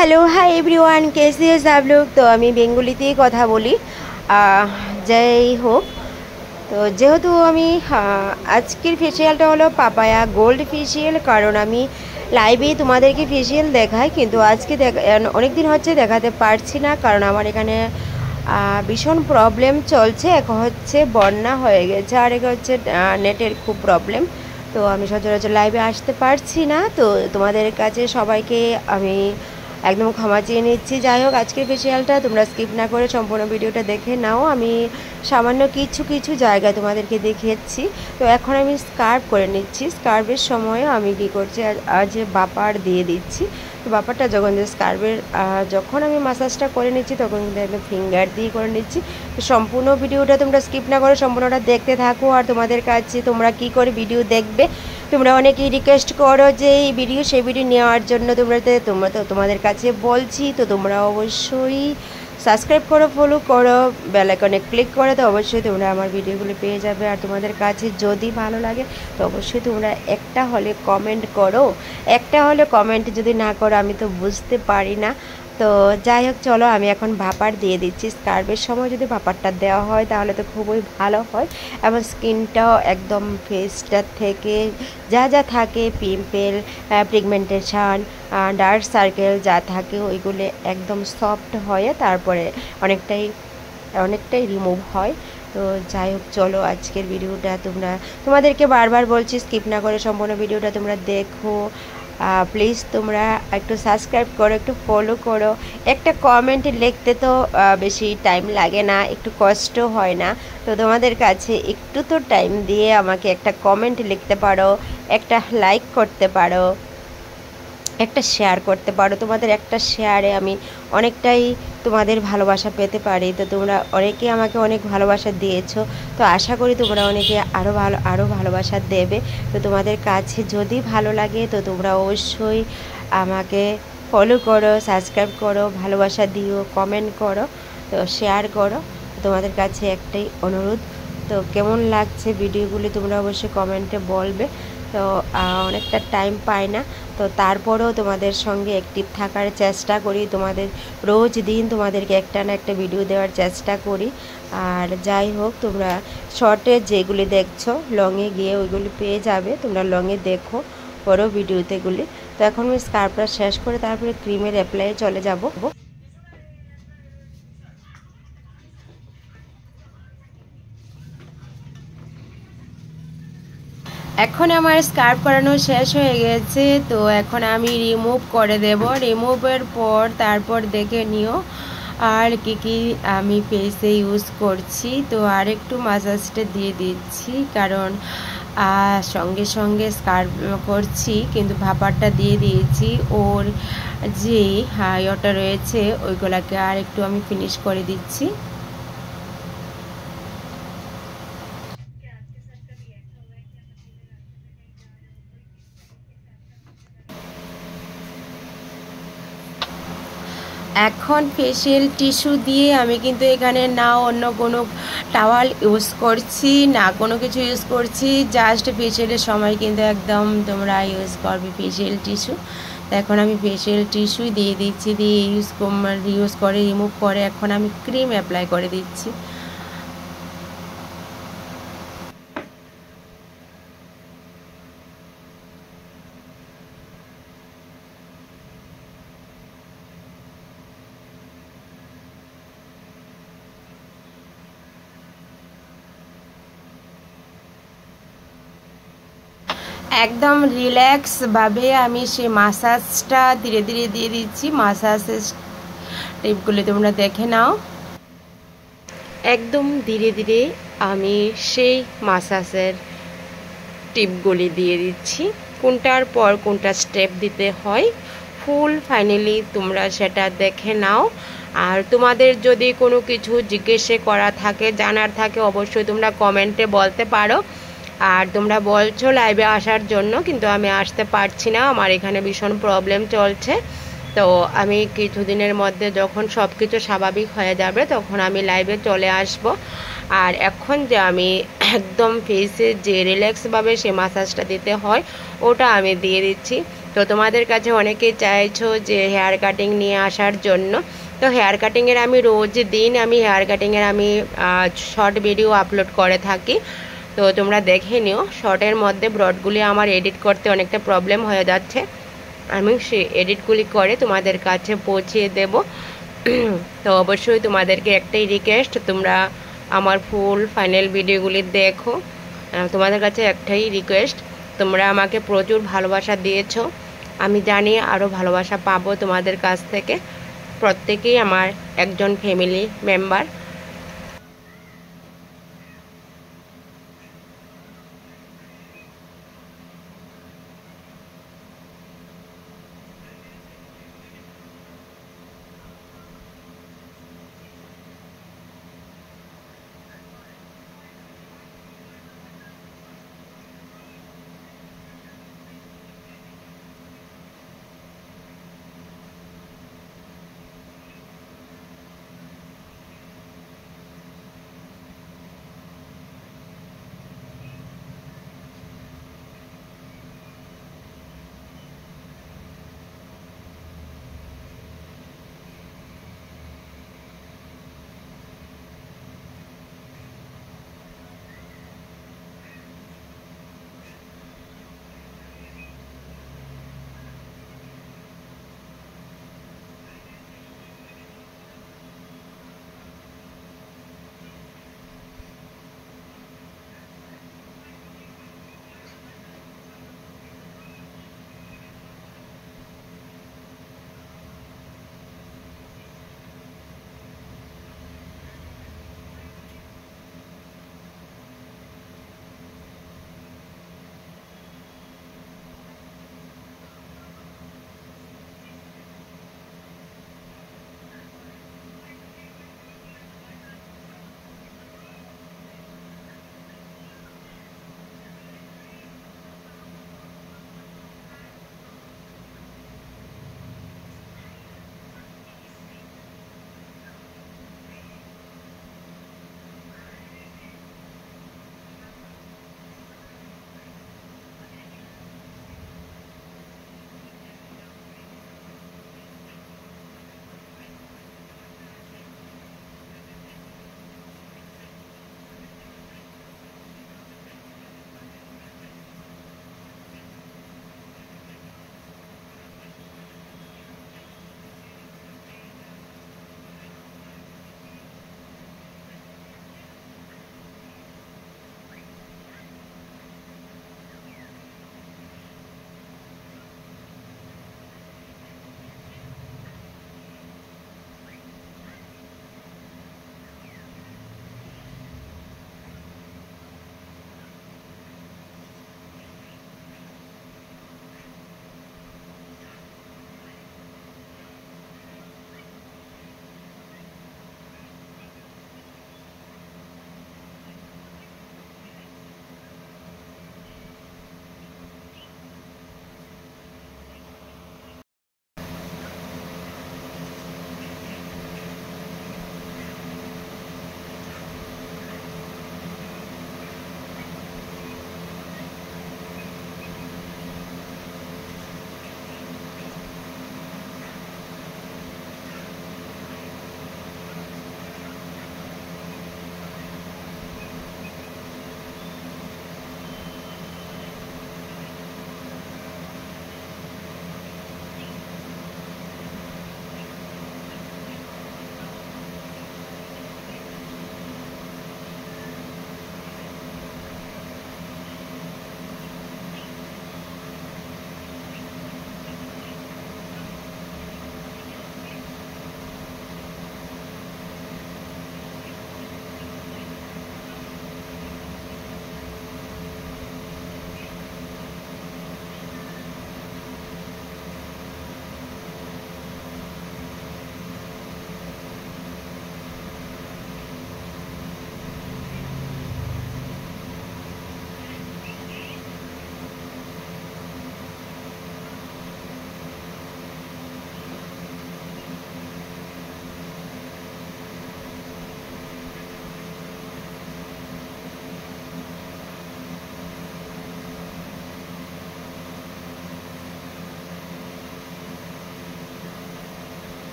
Hello hi everyone, कैसे हैं सब लोग। तो আমি বেঙ্গলিতেই কথা বলি। যাই হোক, তো যেহেতু আমি আজকের ফেসিয়ালটা হলো পাপায়া গোল্ড ফেসিয়াল, কারণ আমি লাইভে তোমাদেরকে ফেসিয়াল দেখাই, কিন্তু আজকে অনেক দিন হচ্ছে দেখাতে পারছি না, কারণ আমার এখানে ভীষণ প্রবলেম চলছে। এক হচ্ছে বন্যা হয়ে গেছে, আর এক হচ্ছে নেটের খুব প্রবলেম। তো আমি সচরাচর লাইভে আসতে পারছি না। তো তোমাদের কাছে সবাইকে আমি একদম ক্ষমা চেয়ে নিচ্ছি। যাই হোক, আজকের ফেসিয়ালটা তোমরা স্কিপ না করে সম্পূর্ণ ভিডিওটা দেখে নাও। আমি সামান্য কিছু কিছু জায়গায় তোমাদেরকে দেখিয়েছি। তো এখন আমি স্কার্ফ করে নিচ্ছি। স্কার্ফের সময় আমি কী করছি, আজ বাপার দিয়ে দিচ্ছি। তো বাপারটা যখন স্কার্ফের যখন আমি মাসাজটা করে নিচ্ছি, তখন কিন্তু একদম ফিঙ্গার দিয়ে করে নিচ্ছি। তো সম্পূর্ণ ভিডিওটা তোমরা স্কিপ না করে সম্পূর্ণটা দেখতে থাকো। আর তোমাদের কাছে তোমরা কি করে ভিডিও দেখবে, তোমরা অনেকেই রিকোয়েস্ট করো যে এই ভিডিও সেই ভিডিও নেওয়ার জন্য। তোমাদের কাছে বলছি, তো তোমরা অবশ্যই সাবস্ক্রাইব করো, ফলো করো, বেল আইকনে ক্লিক করে, তো অবশ্যই তোমরা আমার ভিডিওগুলো পেয়ে যাবে। আর তোমাদের কাছে যদি ভালো লাগে তো অবশ্যই তোমরা একটা হলে কমেন্ট করো। একটা হলে কমেন্ট যদি না করো আমি তো বুঝতে পারি না। তো যাই হোক, চলো আমি এখন ভাপার দিয়ে দিচ্ছি। স্কার্ফের সময় যদি ভাপারটা দেওয়া হয় তাহলে তো খুবই ভালো হয়, এবং স্কিনটাও একদম ফেসটার থেকে যা যা থাকে, পিম্পল, পিগমেন্টেশন, ডার্ক সার্কেল যা থাকে ওইগুলো একদম সফট হয়ে তারপরে অনেকটাই রিমুভ হয়। তো যাই হোক, চলো আজকের ভিডিওটা তোমাদেরকে বারবার বলছি স্কিপ না করে সম্পূর্ণ ভিডিওটা তোমরা দেখো। প্লিজ তোমরা একটু সাবস্ক্রাইব করো, একটু ফলো করো। একটা কমেন্ট লিখতে তো বেশি টাইম লাগে না, একটু কষ্ট হয় না। তো তোমাদের কাছে একটু তো টাইম দিয়ে আমাকে একটা কমেন্ট লিখতে পারো, একটা লাইক করতে পারো, একটা শেয়ার করতে পারো। তোমাদের একটা শেয়ারে আমি অনেকটাই তোমাদের ভালোবাসা পেতে পারি। তো তোমরা অনেকে আমাকে অনেক ভালোবাসা দিয়েছো, তো আশা করি তোমরা অনেকে আরও ভালোবাসা দেবে। তো তোমাদের কাছে যদি ভালো লাগে তো তোমরা অবশ্যই আমাকে ফলো করো, সাবস্ক্রাইব করো, ভালোবাসা দিও, কমেন্ট করো, তো শেয়ার করো। তোমাদের কাছে একটাই অনুরোধ। তো কেমন লাগছে ভিডিওগুলি তোমরা অবশ্যই কমেন্টে বলবে। তো অনেকটা টাইম পাই না, তো তারপরেও তোমাদের সঙ্গে অ্যাক্টিভ থাকার চেষ্টা করি। রোজ দিন তোমাদেরকে একটা না একটা ভিডিও দেওয়ার চেষ্টা করি। আর যাই হোক, তোমরা শর্টে যেগুলি দেখছো লংয়ে গিয়ে ওইগুলি পেয়ে যাবে। তোমরা লংয়ে দেখো বড় ভিডিওতেগুলি। তো এখন আমি স্কার্ফটা শেষ করে তারপরে ক্রিমের অ্যাপ্লাই চলে যাব। এখন আমার স্কার্ফ করানো শেষ হয়ে গেছে। তো এখন আমি রিমুভ করে দেব। রিমুভের পর তারপর দেখে নিও আর কি আমি ফেসে ইউজ করছি। তো আর একটু মাসাজটা দিয়ে দিচ্ছি, কারণ সঙ্গে সঙ্গে স্কার্ফ করছি কিন্তু ভাপারটা দিয়ে দিয়েছি। ওর যে ইয়েটা রয়েছে ওইগুলাকে আর একটু আমি ফিনিশ করে দিচ্ছি। এখন ফেসিয়াল টিস্যু দিয়ে আমি কিন্তু এখানে না অন্য কোনো টাওয়াল ইউজ করছি, না কোনো কিছু ইউজ করছি। জাস্ট ফেসিয়ালের সময় কিন্তু একদম তোমরা ইউজ করবে ফেসিয়াল টিস্যু। তো এখন আমি ফেসিয়াল টিস্যুই দিয়ে দিচ্ছি, দিয়ে ইউজ করে রিমুভ করে এখন আমি ক্রিম অ্যাপ্লাই করে দিচ্ছি। একদম রিল্যাক্সভাবে আমি সেই মাসাজটা ধীরে ধীরে দিয়ে দিচ্ছি। মাসাজের টিপগুলি তোমরা দেখে নাও। একদম ধীরে ধীরে আমি সেই মাসাজের টিপগুলি দিয়ে দিচ্ছি, কোনটার পর কোনটা স্টেপ দিতে হয় ফুল ফাইনালি তোমরা সেটা দেখে নাও। আর তোমাদের যদি কোনো কিছু জিজ্ঞেস করা থাকে, জানার থাকে, অবশ্যই তোমরা কমেন্টে বলতে পারো। আর তোমরা বলছো লাইভে আসার জন্য, কিন্তু আমি আসতে পারছি না, আমার এখানে ভীষণ প্রবলেম চলছে। তো আমি কিছুদিনের মধ্যে যখন সব কিছু স্বাভাবিক হয়ে যাবে তখন আমি লাইভে চলে আসব। আর এখন যে আমি একদম ফেসে যে রিল্যাক্সভাবে সে মাসাজটা দিতে হয় ওটা আমি দিয়ে দিচ্ছি। তো তোমাদের কাছে অনেকেই চাইছো যে হেয়ার কাটিং নিয়ে আসার জন্য। তো হেয়ার কাটিংয়ের আমি রোজ দিন হেয়ার কাটিংয়ের শর্ট ভিডিও আপলোড করে থাকি। তো তোমরা দেখে নিও। শর্টের মধ্যে ব্রডগুলি আমার এডিট করতে অনেকটা প্রবলেম হয়ে যাচ্ছে, আমি সেই এডিটগুলি করে তোমাদের কাছে পৌঁছিয়ে দেব। তো অবশ্যই তোমাদেরকে একটাই রিকোয়েস্ট, তোমরা আমার ফুল ফাইনাল ভিডিওগুলি দেখো। তোমাদের কাছে একটাই রিকোয়েস্ট, তোমরা আমাকে প্রচুর ভালোবাসা দিয়েছো, আমি জানি আরও ভালোবাসা পাবো তোমাদের কাছ থেকে। প্রত্যেকেই আমার একজন ফ্যামিলি মেম্বার।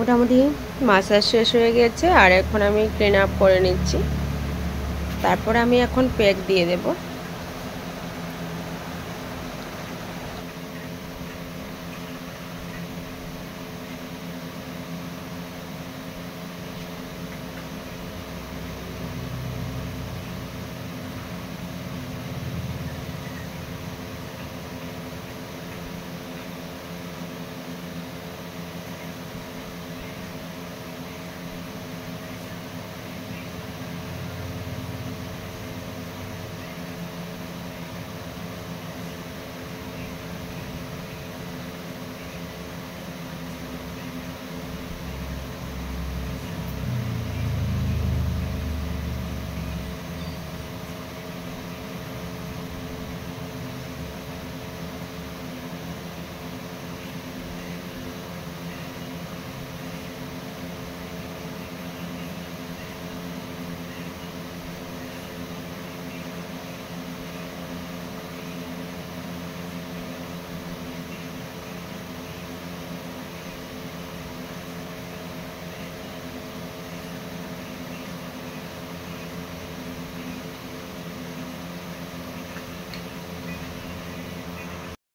মোটামুটি মাসাজ শেষ হয়ে গেছে, আর এখন আমি ক্লিন আপ করে নিচ্ছি। তারপরে আমি এখন প্যাক দিয়ে দেবো।